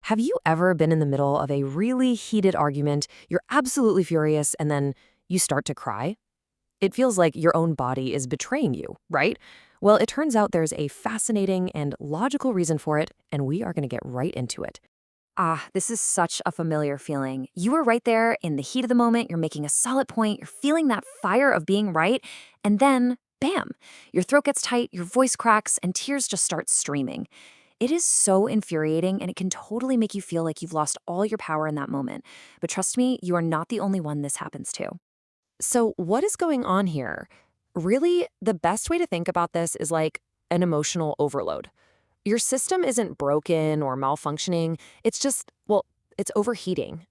Have you ever been in the middle of a really heated argument, you're absolutely furious, and then you start to cry? It feels like your own body is betraying you, right? Well, it turns out there's a fascinating and logical reason for it, and we are going to get right into it. This is such a familiar feeling. You were right there in the heat of the moment, you're making a solid point, you're feeling that fire of being right, and then, bam, your throat gets tight, your voice cracks, and tears just start streaming. It is so infuriating, and it can totally make you feel like you've lost all your power in that moment. But trust me, you are not the only one this happens to. So, what is going on here? Really, the best way to think about this is like an emotional overload. Your system isn't broken or malfunctioning, it's just, well, it's overheating.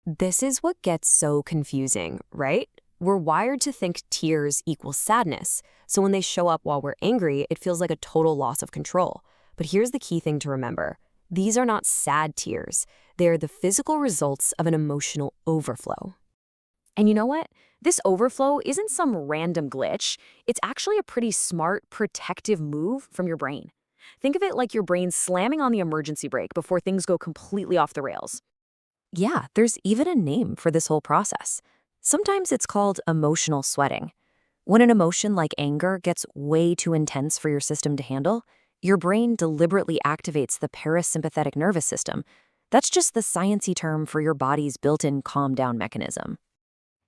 This is what gets so confusing, right? We're wired to think tears equal sadness, so when they show up while we're angry, it feels like a total loss of control. But here's the key thing to remember. These are not sad tears. They're the physical results of an emotional overflow. And you know what? This overflow isn't some random glitch. It's actually a pretty smart, protective move from your brain. Think of it like your brain slamming on the emergency brake before things go completely off the rails. Yeah, there's even a name for this whole process. Sometimes it's called emotional sweating. When an emotion like anger gets way too intense for your system to handle, your brain deliberately activates the parasympathetic nervous system. That's just the sciencey term for your body's built-in calm-down mechanism.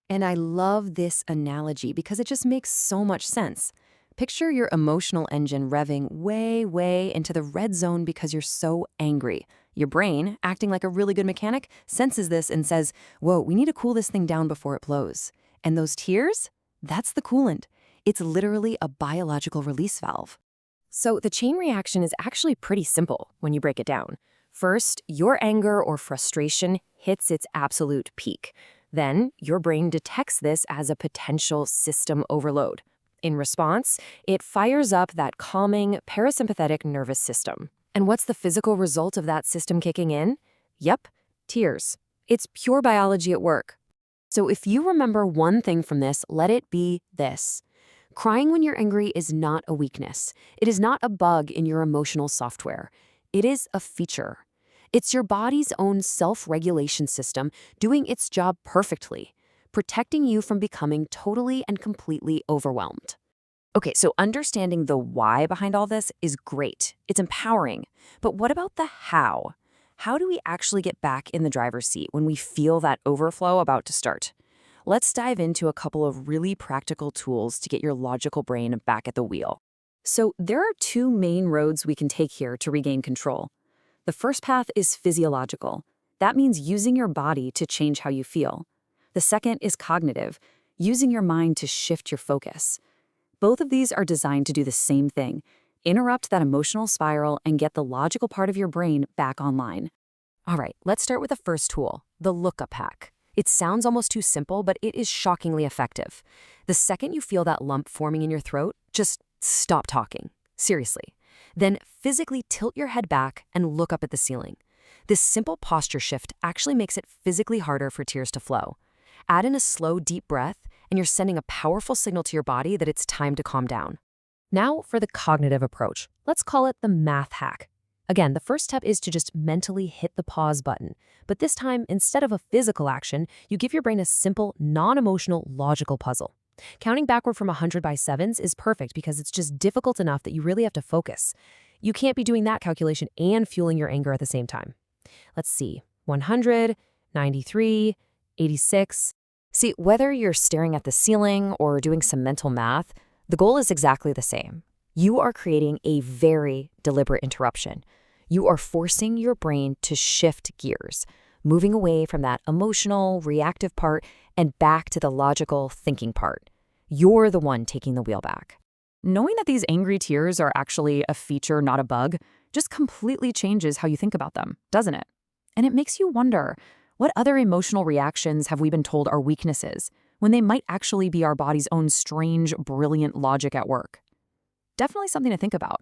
And I love this analogy because it just makes so much sense. Picture your emotional engine revving way, way into the red zone because you're so angry. Your brain, acting like a really good mechanic, senses this and says, whoa, we need to cool this thing down before it blows. And those tears? That's the coolant. It's literally a biological release valve. So the chain reaction is actually pretty simple when you break it down. First, your anger or frustration hits its absolute peak. Then, your brain detects this as a potential system overload. In response, it fires up that calming parasympathetic nervous system. And what's the physical result of that system kicking in? Yep, tears. It's pure biology at work. So if you remember one thing from this, let it be this. Crying when you're angry is not a weakness. It is not a bug in your emotional software. It is a feature. It's your body's own self-regulation system doing its job perfectly, protecting you from becoming totally and completely overwhelmed. Okay, so understanding the why behind all this is great. It's empowering. But what about the how? How do we actually get back in the driver's seat when we feel that overflow about to start? Let's dive into a couple of really practical tools to get your logical brain back at the wheel. So there are two main roads we can take here to regain control. The first path is physiological. That means using your body to change how you feel. The second is cognitive, using your mind to shift your focus. Both of these are designed to do the same thing, interrupt that emotional spiral and get the logical part of your brain back online. All right, let's start with the first tool, the lookup hack. It sounds almost too simple, but it is shockingly effective. The second you feel that lump forming in your throat, just stop talking. Seriously. Then physically tilt your head back and look up at the ceiling. This simple posture shift actually makes it physically harder for tears to flow. Add in a slow, deep breath, and you're sending a powerful signal to your body that it's time to calm down. Now for the cognitive approach. Let's call it the math hack. Again, the first step is to just mentally hit the pause button. But this time, instead of a physical action, you give your brain a simple, non-emotional, logical puzzle. Counting backward from 100 by sevens is perfect because it's just difficult enough that you really have to focus. You can't be doing that calculation and fueling your anger at the same time. Let's see, 100, 93, 86. See, whether you're staring at the ceiling or doing some mental math, the goal is exactly the same. You are creating a very deliberate interruption. You are forcing your brain to shift gears, moving away from that emotional, reactive part and back to the logical, thinking part. You're the one taking the wheel back. Knowing that these angry tears are actually a feature, not a bug, just completely changes how you think about them, doesn't it? And it makes you wonder, what other emotional reactions have we been told are weaknesses when they might actually be our body's own strange, brilliant logic at work? Definitely something to think about.